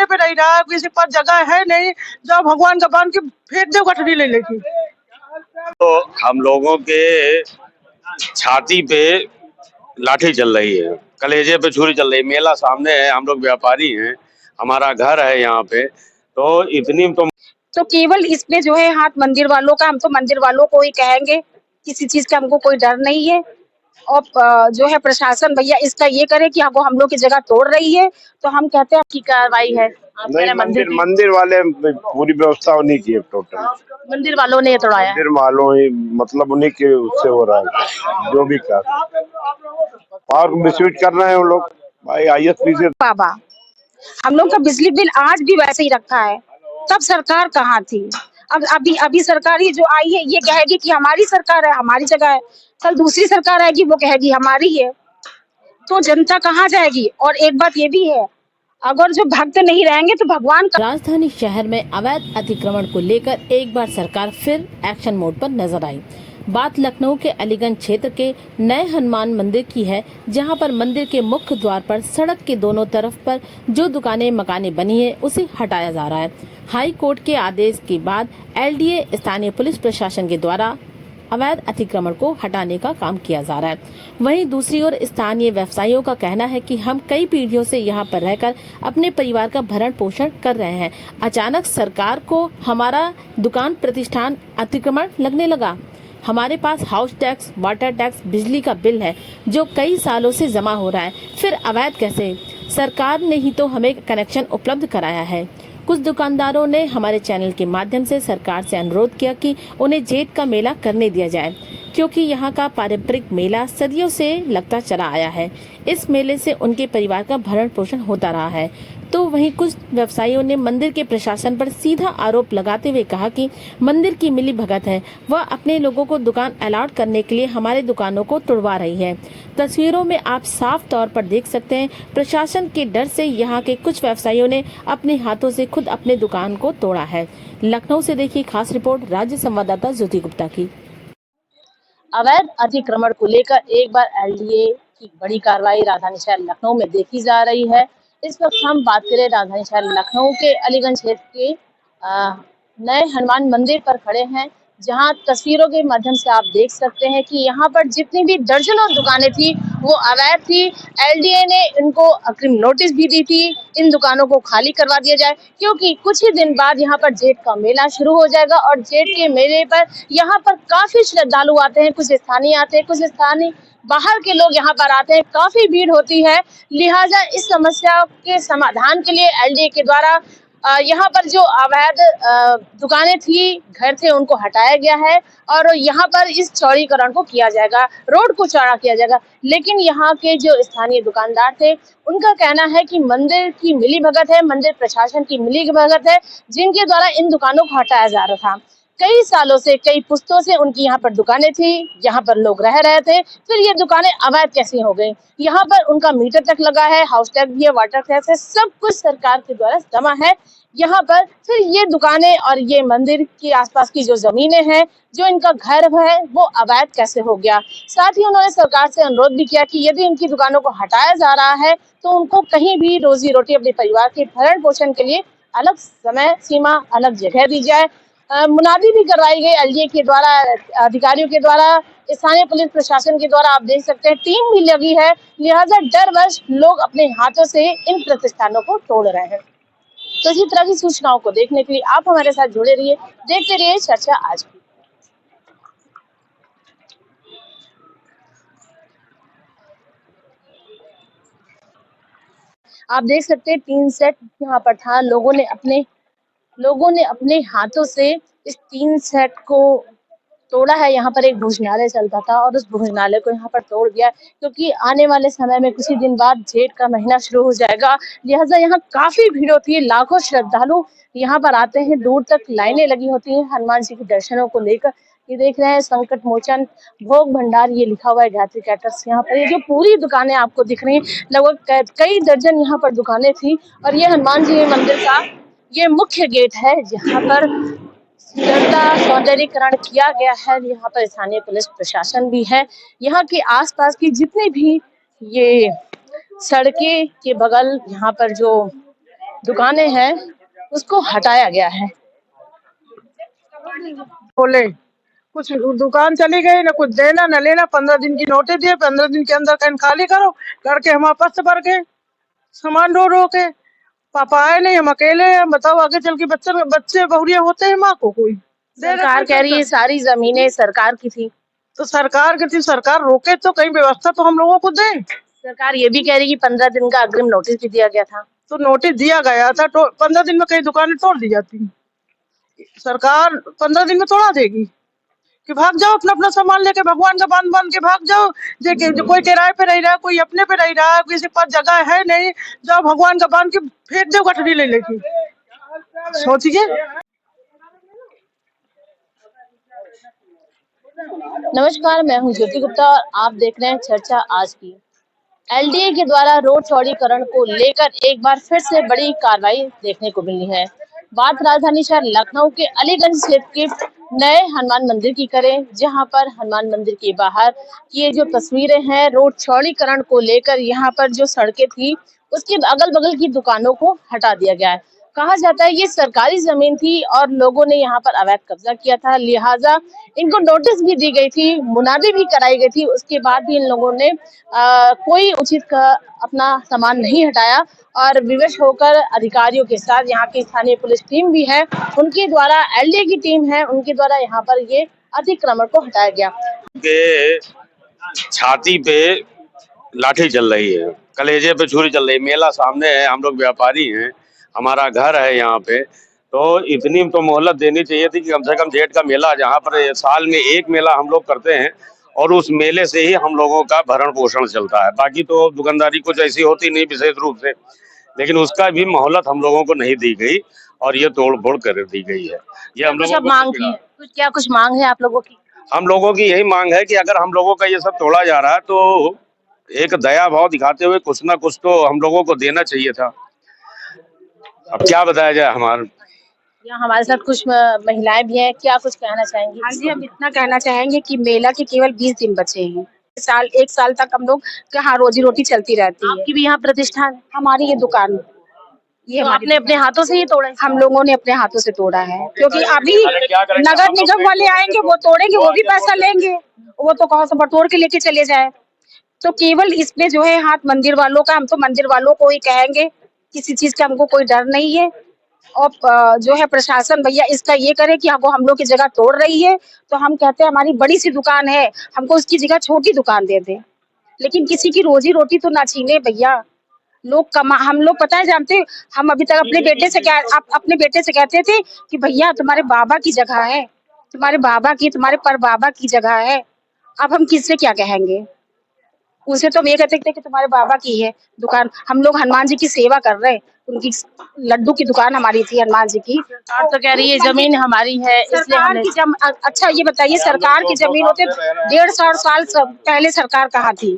पे नहीं रहा, किसी पर जगह है नहीं, जो भगवान का बांध के फेंक दो गठरी ले लेके। तो हम लोगों के छाती पे लाठी चल रही है, कलेजे पे छुरी चल रही है। मेला सामने है, हम लोग व्यापारी हैं, हमारा घर है यहाँ पे, तो इतनी तो केवल इसमें जो है हाथ मंदिर वालों का, हम तो मंदिर वालों को ही कहेंगे, किसी चीज का हमको कोई डर नहीं है। और जो है प्रशासन भैया इसका ये करे कि हमको हम लोग की जगह तोड़ रही है, तो हम कहते हैं की कार्रवाई है। नहीं, मंदिर वाले पूरी व्यवस्था उन्हीं की है, टोटल मंदिर वालों ने तोड़ाया, मंदिर वालों ही, मतलब उन्हीं के उससे हो रहा है जो भी कर, और मिसयूज कर रहे हैं वो लोग भाई। ISP से बाबा हम लोग का बिजली बिल आज भी वैसे ही रखा है, तब सरकार कहाँ थी? अब अभी सरकार ही जो आई है ये कहेगी कि हमारी सरकार है, हमारी जगह है, कल दूसरी सरकार आएगी वो कहेगी हमारी है, तो जनता कहाँ जाएगी? और एक बात ये भी है, अगर जो भक्त नहीं रहेंगे तो भगवान का। राजधानी शहर में अवैध अतिक्रमण को लेकर एक बार सरकार फिर एक्शन मोड पर नजर आई। बात लखनऊ के अलीगंज क्षेत्र के नए हनुमान मंदिर की है, जहां पर मंदिर के मुख्य द्वार पर सड़क के दोनों तरफ पर जो दुकानें मकानें बनी है उसे हटाया जा रहा है। हाई कोर्ट के आदेश के बाद LDA स्थानीय पुलिस प्रशासन के द्वारा अवैध अतिक्रमण को हटाने का काम किया जा रहा है। वहीं दूसरी ओर स्थानीय व्यवसायियों का कहना है कि हम कई पीढ़ियों से यहां पर रहकर अपने परिवार का भरण पोषण कर रहे हैं, अचानक सरकार को हमारा दुकान प्रतिष्ठान अतिक्रमण लगने लगा। हमारे पास हाउस टैक्स, वाटर टैक्स, बिजली का बिल है जो कई सालों से जमा हो रहा है, फिर अवैध कैसे? सरकार ने ही तो हमें कनेक्शन उपलब्ध कराया है। कुछ दुकानदारों ने हमारे चैनल के माध्यम से सरकार से अनुरोध किया कि उन्हें जेठ का मेला करने दिया जाए, क्योंकि यहाँ का पारंपरिक मेला सदियों से लगता चला आया है। इस मेले से उनके परिवार का भरण पोषण होता रहा है। तो वहीं कुछ व्यवसायियों ने मंदिर के प्रशासन पर सीधा आरोप लगाते हुए कहा कि मंदिर की मिली भगत है, वह अपने लोगों को दुकान अलॉट करने के लिए हमारे दुकानों को तोड़वा रही है। तस्वीरों में आप साफ तौर पर देख सकते हैं, प्रशासन के डर से यहाँ के कुछ व्यवसायियों ने अपने हाथों से खुद अपने दुकान को तोड़ा है। लखनऊ से देखिए खास रिपोर्ट राज्य संवाददाता ज्योति गुप्ता की। अवैध अतिक्रमण को लेकर एक बार LDA की बड़ी कार्रवाई राजधानी शहर लखनऊ में देखी जा रही है। इस वक्त हम बात करें राजधानी शहर लखनऊ के अलीगंज क्षेत्र के नए हनुमान मंदिर पर खड़े हैं, जहां तस्वीरों के माध्यम से आप देख सकते हैं कि यहां पर जितनी भी दर्जनों दुकानें थी वो अवैध थी। LDA ने इनको अग्रिम नोटिस भी दी थी, इन दुकानों को खाली करवा दिया जाए, क्योंकि कुछ ही दिन बाद यहां पर जेठ का मेला शुरू हो जाएगा और जेठ के मेले पर यहां पर काफी श्रद्धालु आते हैं, कुछ स्थानीय आते हैं, कुछ स्थानीय बाहर के लोग यहाँ पर आते हैं, काफी भीड़ होती है। लिहाजा इस समस्या के समाधान के लिए LDA के द्वारा यहाँ पर जो अवैध दुकानें थी, घर थे, उनको हटाया गया है और यहाँ पर इस चौड़ीकरण को किया जाएगा, रोड को चौड़ा किया जाएगा। लेकिन यहाँ के जो स्थानीय दुकानदार थे, उनका कहना है कि मंदिर की मिली भगत है, मंदिर प्रशासन की मिली भगत है, जिनके द्वारा इन दुकानों को हटाया जा रहा था। कई सालों से, कई पुश्तों से उनकी यहाँ पर दुकानें थी, यहाँ पर लोग रह रहे थे, फिर ये दुकानें अवैध कैसी हो गई? यहाँ पर उनका मीटर तक लगा है, हाउस टैक्स भी है, वाटर टैक्स है, सब कुछ सरकार के द्वारा जमा है यहाँ पर। फिर ये दुकानें और ये मंदिर के आसपास की जो जमीनें हैं, जो इनका घर है, वो अवैध कैसे हो गया? साथ ही उन्होंने सरकार से अनुरोध भी किया कि यदि इनकी दुकानों को हटाया जा रहा है तो उनको कहीं भी रोजी रोटी अपने परिवार के भरण पोषण के लिए अलग समय सीमा, अलग जगह दी जाए। मुनादी भी करवाई गई LDA के द्वारा, अधिकारियों के द्वारा, स्थानीय पुलिस प्रशासन के द्वारा। आप देख सकते हैं टीम भी लगी है, लिहाजा डरवश लोग अपने हाथों से इन प्रतिष्ठानों को तोड़ रहे हैं। तो इसी तरह की सूचनाओं को देखने के लिए आप हमारे साथ जुड़े रहिए, देखते रहिए चर्चा आज की। आप देख सकते हैं 3 सेट यहाँ पर था, लोगों ने अपने हाथों से इस 3 सेट को तोड़ा है। यहाँ पर एक भोजनालय चलता था और उस भोजनालय को यहाँ पर तोड़ दिया, क्योंकि आने वाले समय में कुछ ही दिन बाद जेठ का महीना शुरू हो जाएगा। लिहाजा यहाँ काफी भीड़ होती है, लाखों श्रद्धालु यहाँ पर आते हैं, दूर तक लाइनें लगी होती हैं हनुमान जी के दर्शनों को लेकर। ये देख रहे हैं संकट मोचन भोग भंडार, ये लिखा हुआ है गायत्री कैटर्स। यहाँ पर ये जो पूरी दुकानें आपको दिख रही हैं, लगभग कई दर्जन यहाँ पर दुकानें थी और ये हनुमान जी मंदिर का ये मुख्य गेट है, जहाँ पर सौंदर्यीकरण किया गया है। यहाँ पर स्थानीय पुलिस प्रशासन भी है। यहाँ के आसपास की जितने भी ये सड़कें के बगल यहाँ पर जो दुकानें हैं उसको हटाया गया है। बोले कुछ दुकान चली गई, ना कुछ देना न लेना। 15 दिन की नोटिस दिए, 15 दिन के अंदर कहीं खाली करो। करके हम आपस से भर के सामान रो के पापा आए नहीं, हम अकेले हैं। बताओ आगे चल के बच्चे बहुरिया होते हैं, माँ को कोई सरकार कह रही है सारी जमीनें सरकार की थी। तो सरकार की थी, सरकार रोके तो कहीं व्यवस्था तो हम लोगों को दे। सरकार ये भी कह रही है कि 15 दिन का अग्रिम नोटिस भी दिया गया था। तो नोटिस दिया गया था, तो 15 दिन में कई दुकानें तोड़ दी जाती। सरकार 15 दिन में तोड़ा देगी कि भाग जाओ अपना अपना सामान लेके, भगवान का बांध के भाग जाओ। जो कोई किराए पे रह रहा है, कोई अपने पे रह रहा है, किसी के पास जगह है नहीं, जाओ भगवान का बांध के फेंक दो गठरी ले लेके। सोचिए। नमस्कार, मैं हूं ज्योति गुप्ता और आप देख रहे हैं चर्चा आज की। एलडीए के द्वारा रोड चौड़ीकरण को लेकर एक बार फिर से बड़ी कार्रवाई देखने को मिली है। बात राजधानी शहर लखनऊ के अलीगंज क्षेत्र के नए हनुमान मंदिर की करें, जहां पर हनुमान मंदिर के बाहर की ये जो तस्वीरें हैं, रोड चौड़ीकरण को लेकर यहाँ पर जो सड़कें थी उसके अगल बगल की दुकानों को हटा दिया गया है। कहा जाता है ये सरकारी जमीन थी और लोगों ने यहाँ पर अवैध कब्जा किया था, लिहाजा इनको नोटिस भी दी गई थी, मुनादी भी कराई गई थी। उसके बाद भी इन लोगों ने कोई उचित अपना सामान नहीं हटाया और विवश होकर अधिकारियों के साथ यहाँ की स्थानीय पुलिस टीम भी है, उनके द्वारा एलडीए की टीम है, उनके द्वारा यहाँ पर ये अतिक्रमण को हटाया गया। के छाती पे लाठी चल रही है, कलेजे पे छुरी चल रही है। मेला सामने है, हम लोग व्यापारी हैं, हमारा घर है यहाँ पे, तो इतनी तो मोहलत देनी चाहिए थी कि कम से कम जेठ का मेला, जहाँ पर साल में एक मेला हम लोग करते हैं और उस मेले से ही हम लोगों का भरण पोषण चलता है। बाकी तो दुकानदारी कुछ ऐसी होती नहीं विशेष रूप से, लेकिन उसका भी मोहलत हम लोगों को नहीं दी गई और ये तोड़ फोड़ कर दी गई है। ये हम लोगों को मांग की कुछ मांग है आप लोगों की? हम लोगों की यही मांग है कि अगर हम लोगों का ये सब तोड़ा जा रहा है तो एक दया भाव दिखाते हुए कुछ ना कुछ तो हम लोगों को देना चाहिए था। अब क्या बताया जाए। यहाँ हमारे साथ कुछ महिलाएं भी हैं, क्या कुछ कहना चाहेंगी? हाँ जी, हम इतना कहना चाहेंगे कि मेला के केवल 20 दिन बचे हैं। एक साल तक हम लोग यहाँ रोजी रोटी चलती रहती है। आपकी भी यहाँ प्रतिष्ठान है? हमारी ये दुकान, ये तो आपने अपने हाथों से ही तोड़ा? हम लोगों ने अपने हाथों से तोड़ा है, क्योंकि अभी नगर निगम वाले आएंगे, वो तोड़ेंगे, वो भी पैसा लेंगे, वो तो कहाँ से बटोर के लेके चले जाए। तो केवल इसमें जो है हाथ मंदिर वालों का, हम तो मंदिर वालों को ही कहेंगे, किसी चीज का हमको कोई डर नहीं है। और जो है प्रशासन भैया इसका ये करे कि वो हम लोग की जगह तोड़ रही है, तो हम कहते हैं हमारी बड़ी सी दुकान है, हमको उसकी जगह छोटी दुकान दे दे, लेकिन किसी की रोजी रोटी तो ना छीने भैया। हम लोग पता है जानते, हम अभी तक अपने बेटे से कहते थे कि भैया तुम्हारे बाबा की जगह है, तुम्हारे पर बाबा की जगह है। अब हम किससे क्या कहेंगे? उनसे तो ये कहते थे कि तुम्हारे बाबा की है दुकान। हम लोग हनुमान जी की सेवा कर रहे हैं, उनकी लड्डू की दुकान हमारी थी हनुमान जी की। सरकार तो कह रही है जमीन हमारी है, सरकार की अच्छा ये बताइए, सरकार की जमीन होते 150 साल पहले सरकार कहाँ थी?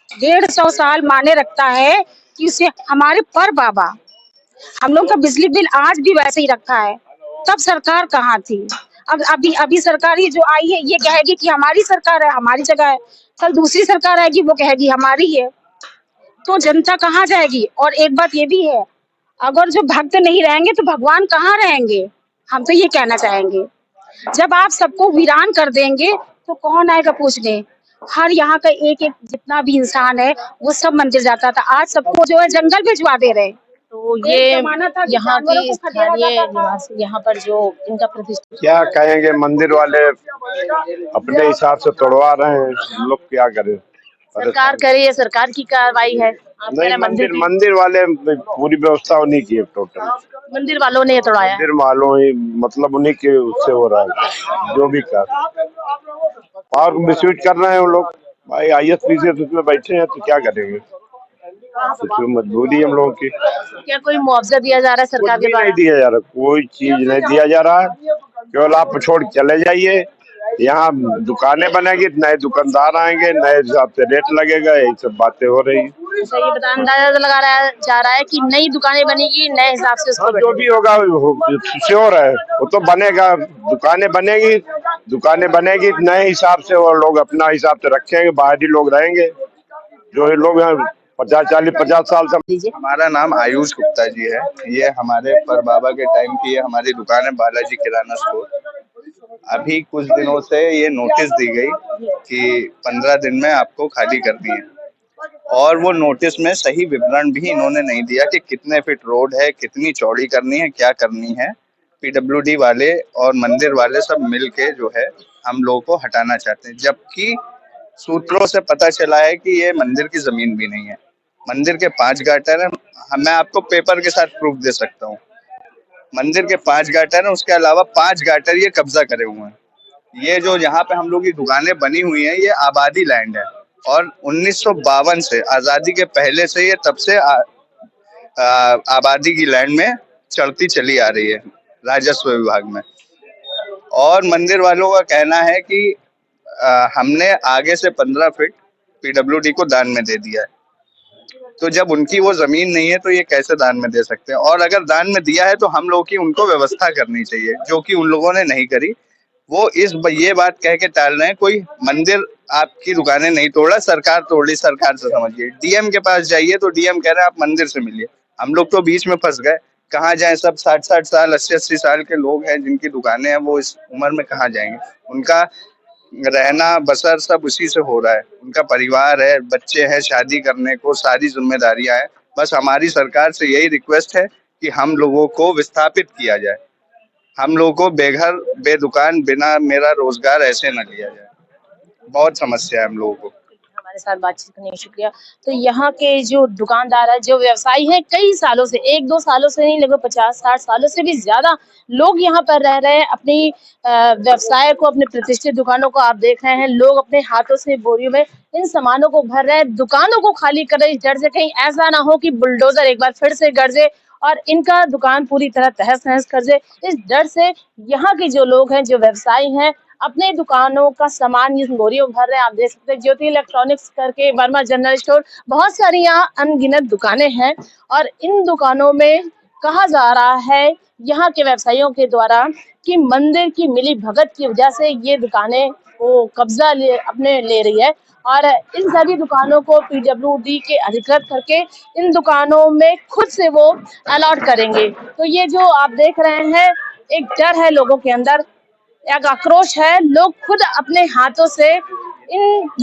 150 साल माने रखता है कि उसे हमारे पर बाबा, हम लोग का बिजली बिल आज भी वैसे ही रखा है, तब सरकार कहाँ थी? अब अभी सरकार ये जो आई है ये कहेगी कि हमारी सरकार है, हमारी जगह है, कल दूसरी सरकार आएगी वो कहेगी हमारी है, तो जनता कहाँ जाएगी? और एक बात ये भी है, अगर जो भक्त नहीं रहेंगे तो भगवान कहाँ रहेंगे? हम तो ये कहना चाहेंगे, जब आप सबको वीरान कर देंगे तो कौन आएगा पूछने? हर यहाँ का एक एक जितना भी इंसान है वो सब मंदिर जाता था, आज सबको जो है जंगल भिजवा दे रहे। तो ये यहाँ के स्थानीय निवासी यहाँ पर जो इनका प्रतिष्ठा, क्या कहेंगे, मंदिर वाले अपने हिसाब से तोड़वा रहे हैं, हम लोग क्या करें? सरकार करे, ये सरकार की कार्रवाई है। आप कह रहे हैं मंदिर वाले पूरी व्यवस्था उन्हीं की है, टोटल मंदिर वालों ने ये तोड़ाया? मंदिर वालों ही, मतलब उन्हीं के उससे हो रहा है जो भी कर, और मिसयूज कर रहे हैं वो लोग। भाई ISPC उसमें बैठे हैं तो क्या करेंगे, उसमें मजबूरी हम लोगों की। क्या कोई मुआवजा दिया जा रहा है सरकार के द्वारा? नहीं दिया जा रहा, कोई चीज नहीं दिया जा रहा है, केवल आप छोड़ चले जाइए। यहाँ दुकानें बनेगी, नए दुकानदार आएंगे, नए हिसाब से रेट लगेगा, यही सब बातें हो रही है। ये बता अंदाजा लगाया जा रहा है कि नई दुकानें बनेगी, नए हिसाब से उसको जो भी होगा श्योर है, वो तो बनेगा, दुकानें बनेगी नए हिसाब से, और लोग अपना हिसाब से रखेंगे, बाहरी लोग रहेंगे, जो लोग यहाँ 50 साल से। लीजिए। हमारा नाम आयुष गुप्ता जी है। ये हमारे पर बाबा के टाइम की ये हमारी दुकान है, बालाजी किराना स्टोर। अभी कुछ दिनों से ये नोटिस दी गई कि 15 दिन में आपको खाली करनी है, और वो नोटिस में सही विवरण भी इन्होंने नहीं दिया कि कितने फीट रोड है, कितनी चौड़ी करनी है, क्या करनी है। पीडब्ल्यूडी वाले और मंदिर वाले सब मिलके जो है हम लोगों को हटाना चाहते हैं, जबकि सूत्रों से पता चला है कि ये मंदिर की जमीन भी नहीं है। मंदिर के 5 गाटर हैं, मैं आपको पेपर के साथ प्रूफ दे सकता हूँ। मंदिर के 5 गाटर हैं, उसके अलावा 5 गाटर ये कब्जा करे हुए हैं। ये जो यहाँ पे हम लोग की दुकानें बनी हुई हैं, ये आबादी लैंड है, और 1952 से, आजादी के पहले से ये तब से आबादी की लैंड में चढ़ती चली आ रही है राजस्व विभाग में। और मंदिर वालों का कहना है कि हमने आगे से 15 फीट पीडब्ल्यूडी को दान में दे दिया है। तो जब उनकी वो जमीन नहीं है तो ये कैसे दान में दे सकते हैं? और अगर दान में दिया है तो हम लोग की उनको व्यवस्था करनी चाहिए, जो कि उन लोगों ने नहीं करी। वो ये बात कह के टाल रहे हैं कोई मंदिर आपकी दुकानें नहीं तोड़ा, सरकार तोड़ी, सरकार से समझिए। डीएम के पास जाइए तो डीएम कह रहे हैं आप मंदिर से मिलिए। हम लोग तो बीच में फंस गए, कहाँ जाएं? सब 60-60 साल 80-80 साल के लोग हैं जिनकी दुकानें हैं, वो इस उम्र में कहाँ जाएंगे? उनका रहना बसर सब उसी से हो रहा है। उनका परिवार है, बच्चे हैं, शादी करने को सारी जिम्मेदारियां हैं। बस हमारी सरकार से यही रिक्वेस्ट है कि हम लोगों को विस्थापित किया जाए, हम लोगों को बेघर बेदुकान बिना मेरा रोजगार ऐसे न लिया जाए। बहुत समस्या है हम लोगों को। हमारे साथ बातचीत करने का शुक्रिया। तो यहाँ के जो दुकानदार है, जो व्यवसायी हैं, कई सालों से, 1-2 सालों से नहीं, लगभग 50-60 सालों से भी ज्यादा लोग यहाँ पर रह रहे हैं। अपनी व्यवसाय को, अपने प्रतिष्ठित दुकानों को आप देख रहे हैं, लोग अपने हाथों से बोरियों में इन सामानों को भर रहे हैं, दुकानों को खाली कर रहे हैं, इस डर से कहीं ऐसा ना हो कि बुलडोजर एक बार फिर से गरजे और इनका दुकान पूरी तरह तहस नहस कर दे। इस डर से यहाँ के जो लोग हैं, जो व्यवसायी हैं, अपने दुकानों का सामान इस बोरियों भर रहे हैं। आप देख सकते हैं ज्योति इलेक्ट्रॉनिक्स करके, वर्मा जनरल स्टोर, बहुत सारी यहाँ अनगिनत दुकानें हैं, और इन दुकानों में कहा जा रहा है यहाँ के व्यवसायियों के द्वारा कि मंदिर की मिली भगत की वजह से ये दुकानें वो कब्जा अपने ले रही है, और इन सभी दुकानों को पीडब्ल्यूडी के अधिकृत करके इन दुकानों में खुद से वो अलॉट करेंगे। तो ये जो आप देख रहे हैं, एक डर है लोगों के अंदर, एक आक्रोश है, लोग खुद अपने हाथों से इन